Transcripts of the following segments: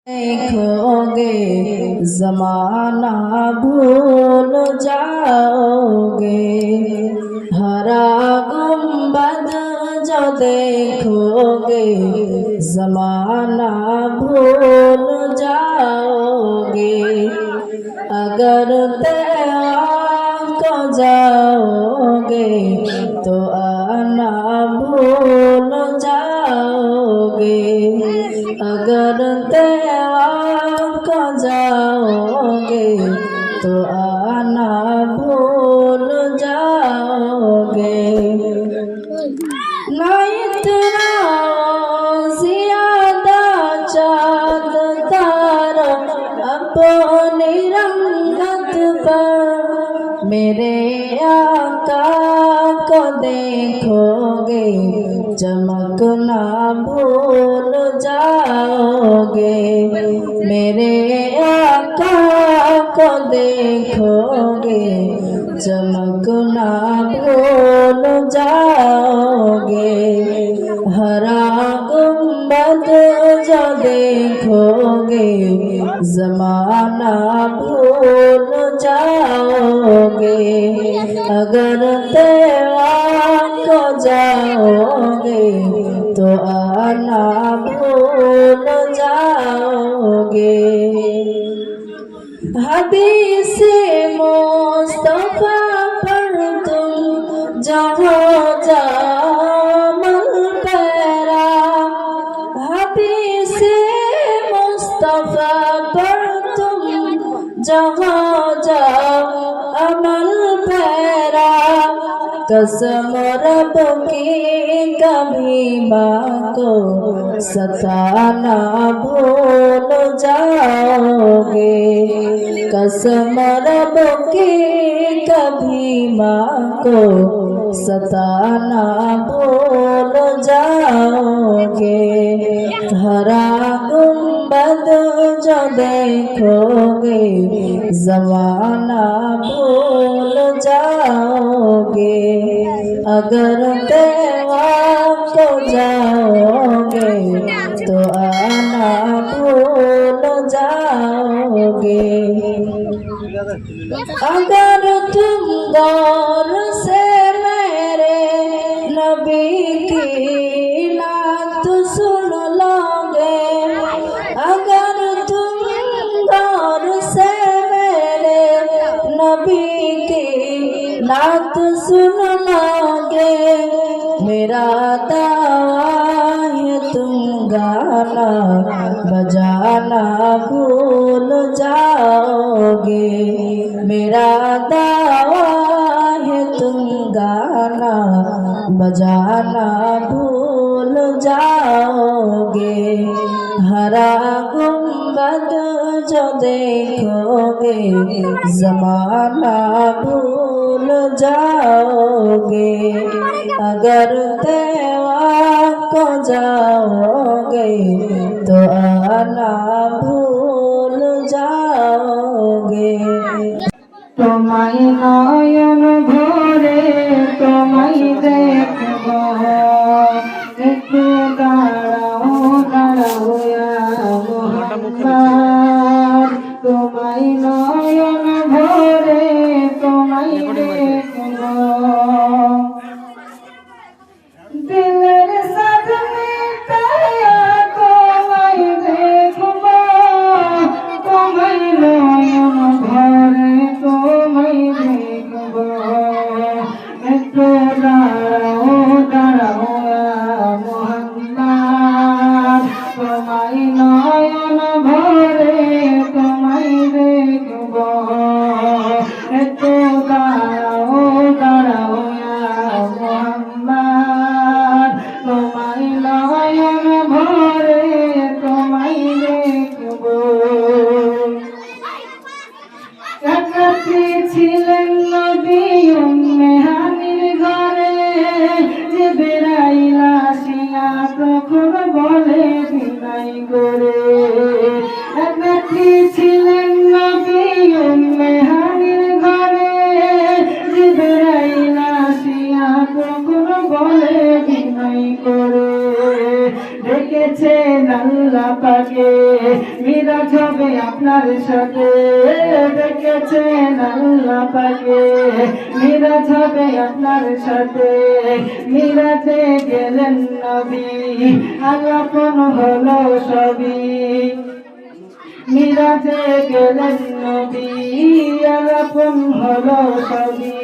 देखोगे जमाना भूल जाओगे। हरा गुंबद जो देखोगे जमाना भूल जाओगे। अगर तैयार को जाओगे तो आना भूल जाओगे। अगर तैयार को जाओगे तो आना भूल जाओगे। ना इतना ज्यादा चाँद तारा अपनी रंगत पर मेरे आका को देखोगे चमकना भूल जाओगे। मेरे आका को देखोगे चमकना भूल जाओगे। हरा गुंबद जो देखोगे जमाना भूल जाओगे। अगर तैयार को जाओगे तो आना भूल जाओगे। हदीस मुस्तफा पर तुम जहाँ जामल पैरा। हदीस मुस्तफा पर तुम जहाँ जाओ अमल पैरा। कसम रब की कभी माँ को सताना भूल जाओगे। कसम रब की कभी माँ को सताना भूल जाओगे। हरा गुंबद जो देखोगे जमाना भूल जाओगे। अगर तैयार को जाओगे तो आना भूल जाओगे। अगर तुम गौर से मेरे नबी की नात सुन लोगे। अगर तुम गौर से मेरे नबी की नात सुन लोगे। मेरा दावा है तुम गाना बजाना भूल जाओगे। मेरा दावा है तुम गाना बजाना भूल जाओगे। हरा गुंबद जो देखोगे जमाना भूल जाओगे। अगर तैयार को जाओगे तो आना भूल जाओगे। তোমায় নয়ন ভরে তোমায় দেখব, একটু দাঁড়াও দাঁড়াও মোহাম্মদ। তোমায় নয়ন ভরে তোমায় দেখব, দিলের সাথ মিটায়া তোমায় দেখব। তোমায় নয়ন ভরে তোমায় দেখব, একটু দাঁড়াও দাঁড়াও মোহাম্মদ। তোমায় নয়ন ভরে তোমায় দেখব, একটু দাঁড়াও দাঁড়াও মোহাম্মদ। তোমায় নয়ন ভরে তোমায় দেখব। একত্রে ছিলেন নবী উম্মে হানির ঘরে, জিবরাইল আসিয়া তখন বলে বিনয় করে। একত্রে ছিলেন নবী উম্মে হানির ঘরে, জিবরাইল আসিয়া তখন বলে বিনয় করে। ডেকেছেন আল্লাহ পাকে মিরাজ হবে আপনার সাথে দেখেছেন আল্লাহ পাকে মিরাজ হবে আপনার সাথে মিরাজে গেলেন নবী আলাপন হলো সবই মিরাজে গেলেন নবী আলাপন হলো সবই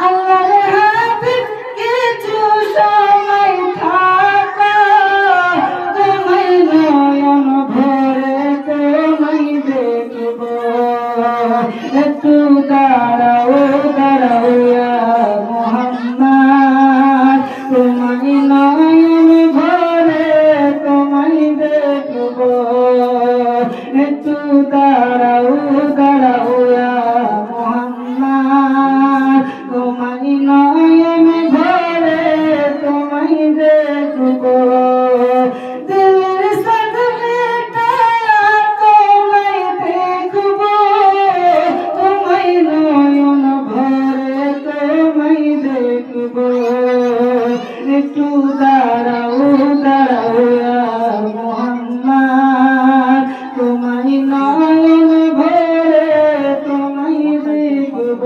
আল্লাহর হাবিব কিছু সময় থাকা তোমায় নয়ন ভরে তোমায় দেখব একটু দাঁড়াও দাঁড়াও ইয়া মুহাম্মদ তোমায় নয়ন ভরে তোমায় দেখব একটু দাঁড়াও দাঁড়াও ইয়া মুহাম্মদ তোমায় নয়ন ভরে তোমায় দেখব দিলের সাদরে তোমায় দেখব তোমায় নয়ন ভরে তোমায় দেখব একটু দাঁড়াও দাঁড়াও ইয়া মুহাম্মদ তোমায় নয়ন ভরে তোমায় দেখব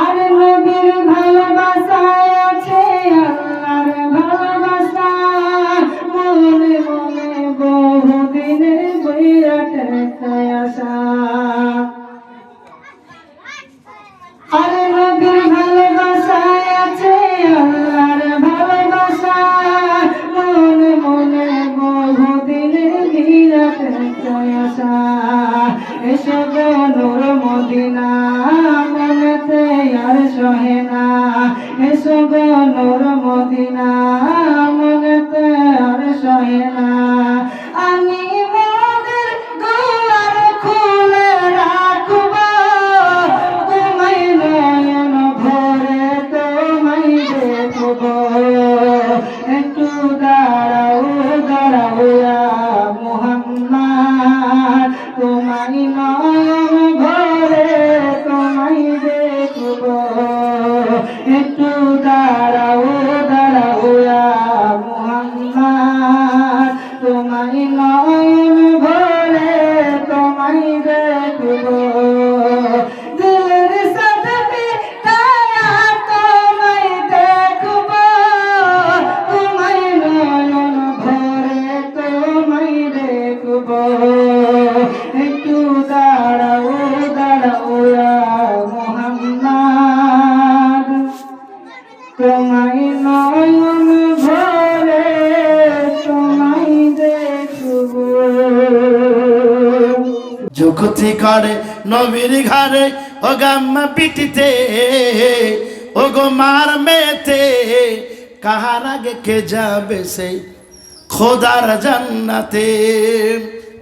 আর নবীর ভালোবাসায় আছে আল্লাহর ভালোবাসা মনে মনে বহুদিনের বিরাট একটা আশা আর নবীর ভালোবাসায় আছে আল্লাহর ভালোবাসা মনে মনে বহুদিনের বিরাট একটা আশা এসো গো নূর মদিনা মনেতে আর সহে না এসো গো নূর মদিনা মনেতে আর সহে না আমি মোদের দুয়ার খুলে রাখব তোমায় নয়ন ভরে তোমায় দেখব একটু দাঁড়াও দাঁড়াও ইয়া মুহাম্মদ তোমায় নয়ন ভরে তোমায় দেখব একটু দাঁড়াও দাঁড়াও ইয়া মুহাম্মদ তোমায় নয়ন ভরে তোমায় দেখব দিলের সাদরে তারা তোমায় দেখব তোমায় নয়ন ভরে তোমায় দেখব একটু দাঁড়াও দাঁড়াও ইয়া মুহাম্মদ তোমায় নয়ন ভরে তোমায় দেখব জগতি করে নবীর ঘরে ও গাম্মা পিটিতে ও গো মার মেতে কাহার আগে কে যাবে সেই খোদার জান্নাতে।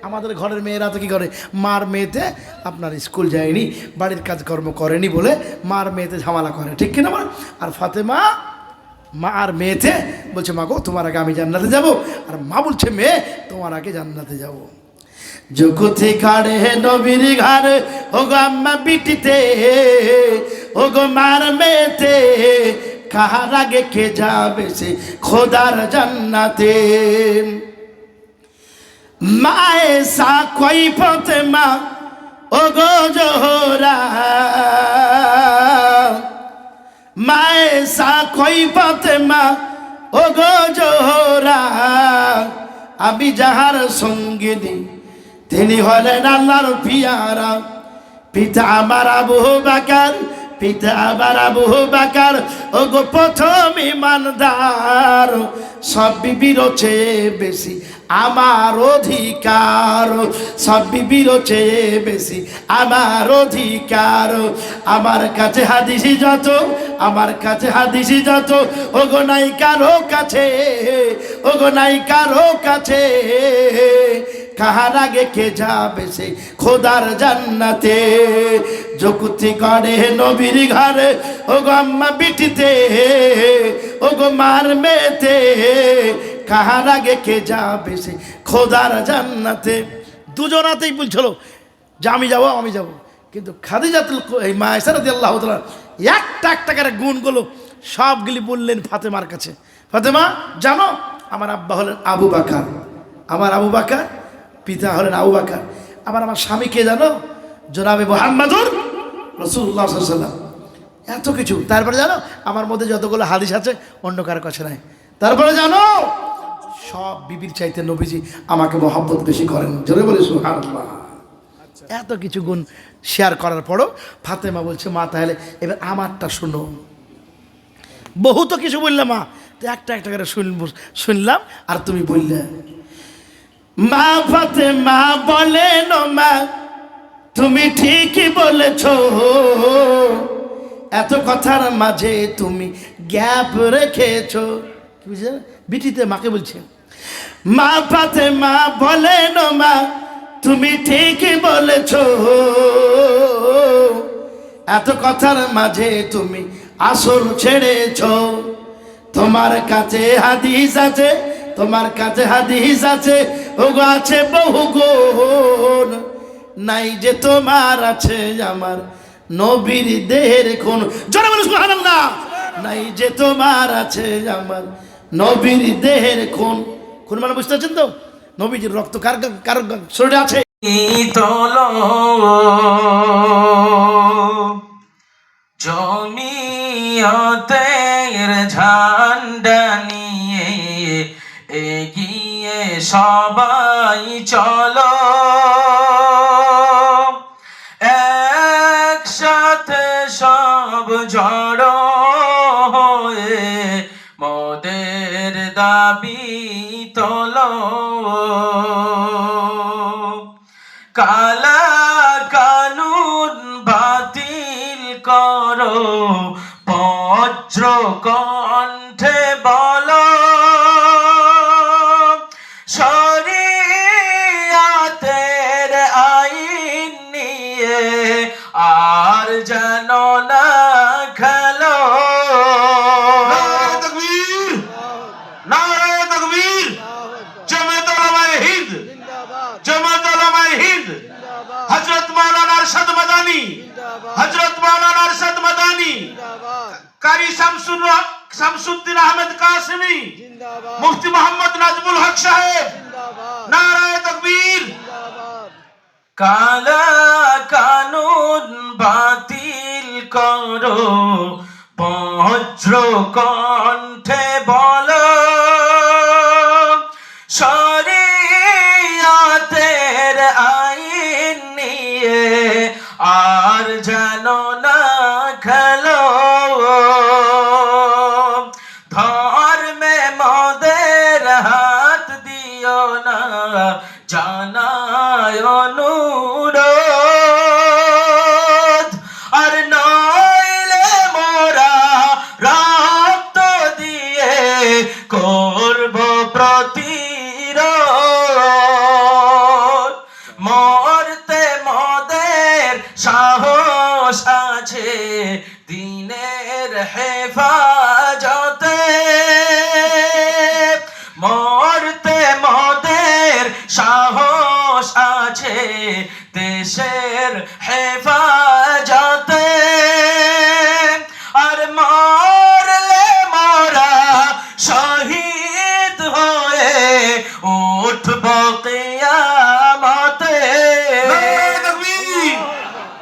আমাদের ঘরের মেয়েরা তো কি করে মার মেয়েতে আপনার স্কুল যায়নি বাড়ির কাজকর্ম করেনি বলে মার মেয়েতে ঝামেলা করে ঠিক কিনা বল। আর ফাতেমা মা আর মেয়েতে বলছে মা গো তোমার আগে আমি জান্নাতে যাব আর মা বলছে মেয়ে তোমার আগে জান্নাতে যাব। জগতি কাড়ে নবীর ঘরে ও গো আম্মা বিটিতে ও গো মার মেয়েতে কাহার আগে কে যাবে সে খোদার জান্নাতে। মায়ে সা কই ফাতেমা ও গো জোহরা মায়ে সা কই ফাতেমা ও গো জোহরা আমি যাহার সঙ্গিনী তিনি হলেন আল্লাহর পিয়ারা। পিতা আমার আবু বকর পিতা আমার আবু বকর ও গো প্রথম ইমানদার সব বিবির চেয়ে বেশি আমার অধিকার সব বিবির চেয়ে বেশি আমার অধিকার। আমার কাছে হাদিসি যত আমার কাছে হাদিসি যত ও গো নাই কারো কাছে ও গো নাই কারো কাছে কাহার আগে কে যাবে সে খোদার জান্নাতে। যুক্তি করে নবীর ঘরে ও গো আম্মা বিটিতে ও গো মার মেয়েতে কাহার আগে কে যাবে সে খোদার জান্নাতে। দুজনাতেই বলছিল যে আমি যাব আমি যাব, কিন্তু খাদিজাতুল এই মা আয়েশা রাদিয়াল্লাহু তাআলা একটা একটা করে গুণগুলো সবগুলি বললেন ফাতেমার কাছে। ফাতেমা জানো আমার আব্বা হলেন আবু বাকার, আমার আবু বাকার, পিতা হলেন আবু বাকার। আবার আমার স্বামী কে জানো? জনাবে মুহাম্মাদুর রাসূলুল্লাহ সাল্লাল্লাহু আলাইহি ওয়াসাল্লাম। এত কিছু। তারপরে জানো আমার মধ্যে যতগুলো হাদিস আছে অন্য কারো কাছে নাই। তারপরে জানো সব বিবির চাইতে নবীজি আমাকে মহব্বত বেশি করেন। জোরে বলে সুবহানাল্লাহ। এত কিছু গুণ শেয়ার করার পরও ফাতেমা বলছে, মা তাহলে এবার আমারটা শুনো। বহু তো কিছু বললে মা, তো একটা একটা করে শুনলাম আর তুমি বললে। মা ফাতেমা বলেন, মা তুমি ঠিকই বলেছ, এত কথার মাঝে তুমি গ্যাপ রেখেছ। কি বুঝলে? বিটিতে মাকে বলছে। মা ফাতেমা বলেন, মা তুমি ঠিকই বলেছ, এত কথার মাঝে তুমি আসল ছেড়েছ। তোমার কাছে হাদিস আছে, তোমার কাছে হাদিস আছে, ওগো আছে বহু গুণ, নাই যে তোমার আছে আমার নবীর দেহের খুন। জোরে বলো সুবহানাল্লাহ। নাই যে তোমার আছে আমার নবীর দেহের খুন। খুন মানে বুঝতে পারছেন তো? নবীজির রক্ত কার কার শরীরে আছে। তোলো জমিয়তের ঝান্ডা নিয়ে এগিয়ে সবাই চলো, একসাথে সব জড়ো হয়ে মোদের দাবি তোলো। কালা কানুন বাতিল করো, বজ্র কণ্ঠে বলো, শরিয়াতের আইন নিয়ে আর যেন না খেলো। নারে তাকবীর, জামাত উলামায়ে হিন্দ, জামাত উলামায়ে হিন্দ, হযরত মাওলানা আরশাদ মাদানী, হযরত মাওলানা আরশাদ মাদানী, কারি শামসুদ্দিন আহমেদ কাসেমি, মুফতি মোহাম্মদ নাজমুল হক সাহেব, নারে তাকবীর। কালা কানুন বাতিল করো, বজ্র কণ্ঠে বলো, শরিয়াতের আইন নিয়ে আর যেন না খেলো। ধর্মে মদের হাত দিও না, জানায় অনুরোধ, আর নইলে মোরা রক্ত দিয়ে করব প্রতিরোধ। মরতে মদের সাহস আছে দিনের হেফাজতে, মরতে মদের সাহস আছে দেশের হেফাজতে, আর মরলে মোরা শহীদ হয়ে উঠব কিয়ামতে। নারে তাকবীর,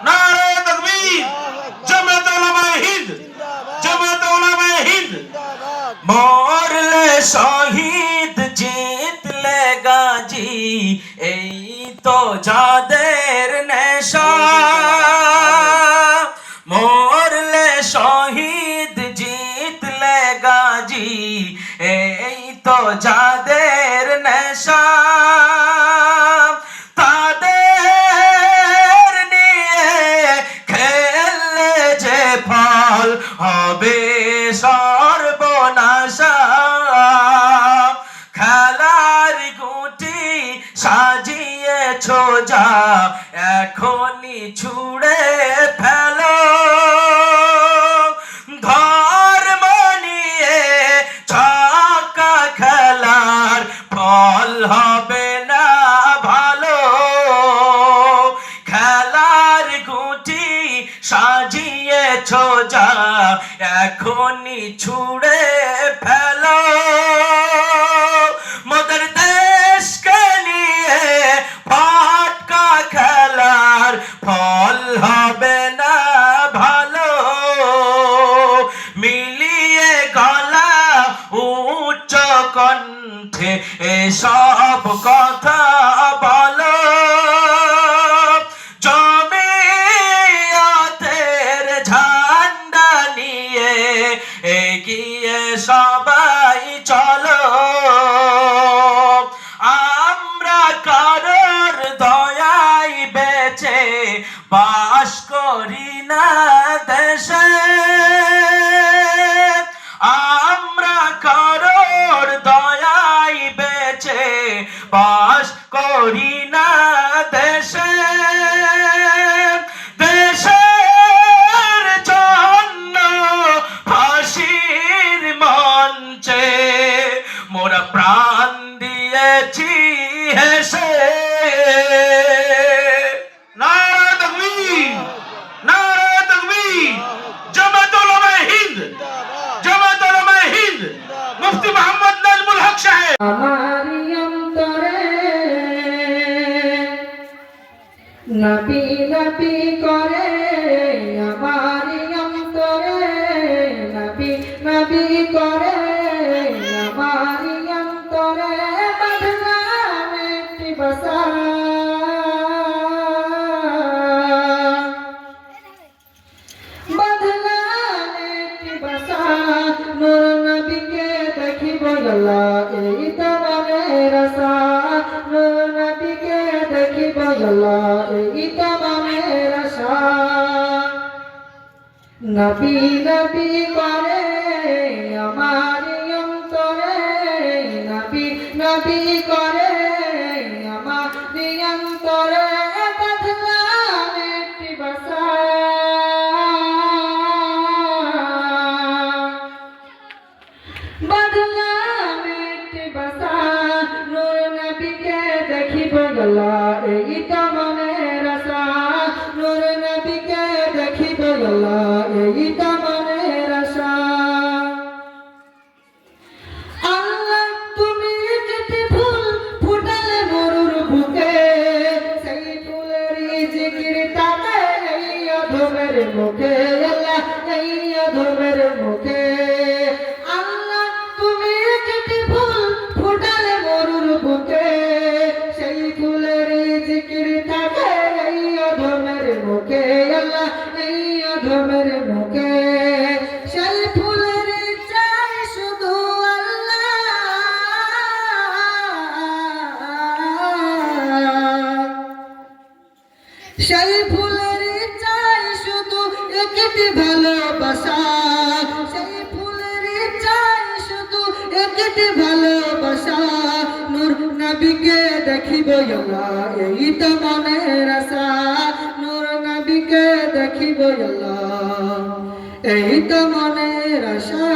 নারে তাকবীর, জামাত উলামায়ে হিন্দ, জামাত উলামায়ে হিন্দ। মরলে শহীদ, জিতলে গাজী, এই তো যাদের নেশা। মরলে শহীদ, জিতলে গাজী, এই তো যাদের নেশা। তাদের নিয়ে খেললে যে ফল হবে সর্বনাশা। খেলার গুটি সাজিয়েছ যা, এখনই ছুড়ে ফেলো। ধর্ম নিয়ে ছক্কা খেলার ফল হবে না ভালো। খেলার গুটি সাজিয়েছ যা, এখনই ছুড়ে ফেলো। এসব কথা বলো জমিয়তের ঝান্ডা নিয়ে এগিয়ে সবাই চলো আমরা কারোর দয়ায় বেঁচে বাস করি না দেশে আমরা কারোর দয়ায় বেঁচে বাস করি না দেশে দেশের জন্য ফাঁসির মঞ্চে মোরা প্রাণ দিয়েছি হেসে নারে তাকবীর নারে তাকবীর জামাত উলামায়ে হিন্দ জামাত উলামায়ে হিন্দ মুফতি মোহাম্মদ নাজমুল হক সাহেব আমারি অন্তরে নবী নবী করে আমারি অন্তরে নবী নবী করে আমারি অন্তরে বাঁধলাম একটি বাসা বাঁধলাম একটি বাসা নূর নবীকে দেখিব আল্লাহ এই তো মনের আশা নূর নবীকে দেখিব আল্লাহ এই তো মনের আশা নবী নবী করে আমারি অন্তরে নবী নবী করে আমারি অন্তরে বাঁধলাম একটি বাসা বাঁধলাম একটি বাসা নূর নবীকে দেখিব আল্লাহ এই তো মনের আশা নূর নবীকে দেখিব আল্লাহ এই তো মনের আশা আল্লাহ তুমি যেতে ফুল ফুটালে মরুর বুকে সেই ফুলের জিকির তাকে এই অধমের মুখে আল্লাহ এই অধমের মুখে আল্লাহ তুমি যেতে ফুল ফুটালে মরুর বুকে সেই ফুলের জিকির তাকে এই অধমের মুখে আল্লাহ এই অধমের মুখে সেই ফুলের চাই শুধু আল্লাহ সেই ফুলের চাই শুধু একটি ভালোবাসা সেই ফুলের চাই শুধু একটি ভালোবাসা নূর নবীকে দেখিব আল্লাহ এই তো মনের আশা নূর নবীকে দেখিব আল্লাহ এই তো মনের আশা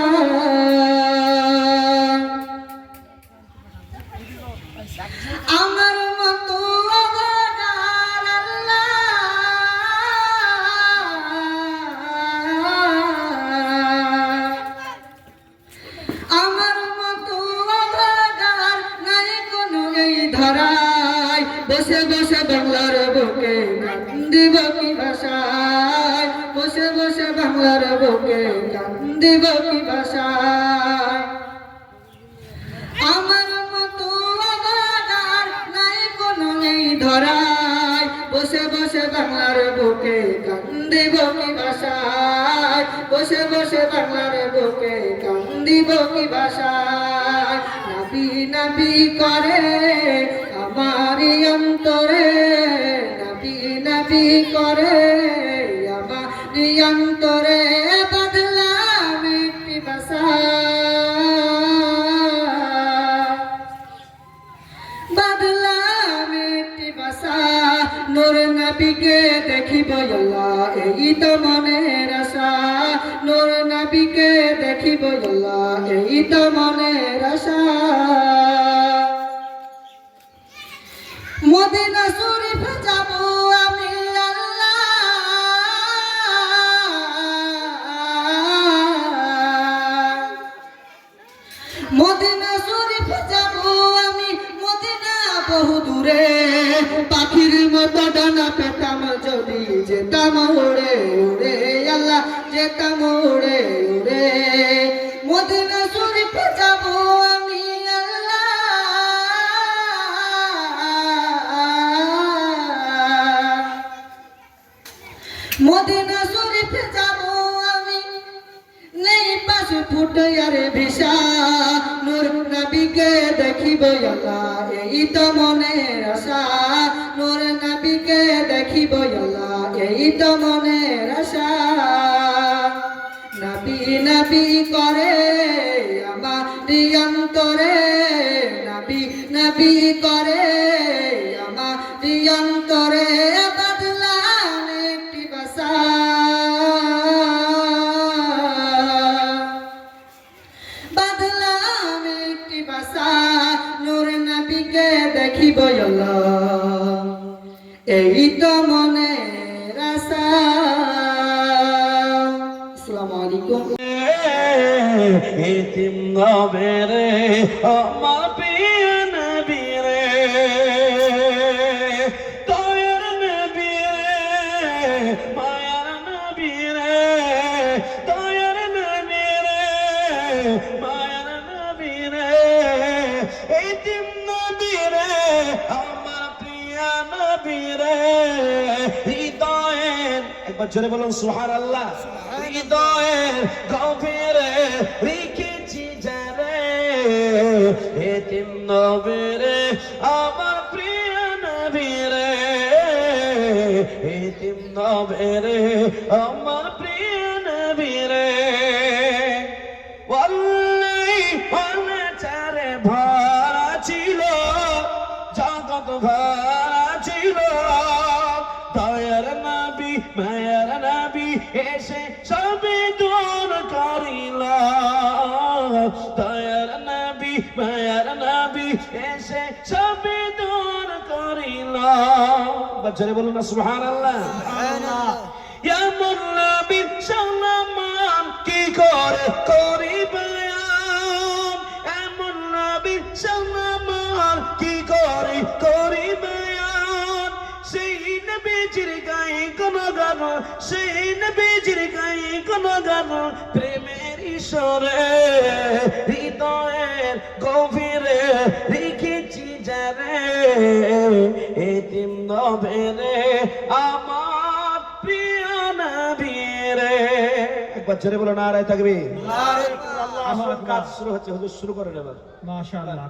আমার মতো অভাগার আল্লাহ আমার মতো অভাগার নাই কোনো এই ধরায় বসে বসে বাংলার বুকে কান্দিব কি ভাষায় বসে বসে বাংলার বুকে কান্দিব কি ভাষায় আমার মতো অভাগার নাই কোনো এই ধরায় বসে বসে বাংলার বুকে কান্দিব কি ভাষায় বসে বসে বাংলার বুকে কান্দিব কি ভাষায় নবী নবী করে আমারি অন্তরে নবী নবী করে আমারি অন্তরে বাঁধলাম একটি বাসা বাঁধলাম একটি বাসা নূর নবীকে দেখিব আল্লাহ এই তো মনের আশা নূর নবীকে দেখিব আল্লাহ এই তো মনের আশা মদিনা শরীফ যাব আমি আল্লাহ মদিনা শরীফ যাব আমি মদিনা বহু দূরে পাখির মতো ডানা পেতাম যদি যেতাম উড়ে উড়ে আল্লাহ যেতাম উড়ে উড়ে মদিনা শরীফ যাব আমি আল্লাহ মদিনা শরীফে যাব আমি, নেই পাসপোর্ট আর ভিসা, নূর নবীকে দেখিব আল্লাহ এই তো মনের আশা, নূর নবীকে দেখিব আল্লাহ এই তো মনের আশা। নবী নবী করে আমার অন্তরে, নবী নবী করে আমার অন্তরে, বদলাম একটি ভাষা, বদলাম একটি ভাষা, নূর নবীকে দেখিব আল্লাহ এই তো মনের আশা। আসসালামু আলাইকুম। এতিম নবেরে আমার প্রিয় নবী রে, দয়ার নবী রে, মায়ার নবী রে, দয়ার নবী রে, মায়ার নবী রে, এতিম নবী রে আমার প্রিয় নবী রে, হৃদয়ের একবার জোরে বলুন সুবহানাল্লাহ, হৃদয়ের গভীরে রেখেছি যারে, এতিম নবী রে আমার প্রিয় নবী রে, এতিম নবী রে আমার প্রিয় নবী রে, ওয়াল্লাহি চারে ভরা ছিল, জগৎ ভরা ছিল, দয়ার নবী মায়ার নবী এসে সবে দূর করিল, দয়ার নবী মায়ার নবী এসে সবে দূর করিল। বাচ্চারে বলুন না সুবহানাল্লাহ। এমন নবীর সম্মান কি করে করি বয়ান, এমন নবীর সম্মান কি করে করি বয়ান, সেই নবীজির গায়ে কোন গান, সেই নবীজির গায়ে কোন গান, প্রেমের ঈশ্বরে হৃদয়ের গভীরে রেখেছি যারে, এতিম নবী রে আমার প্রিয় নবী রে। একবার জোরে বলো নারায়ে তাকবীর। কাজ শুরু হচ্ছে, হুজুর শুরু করেন এবার। মাশাআল্লাহ।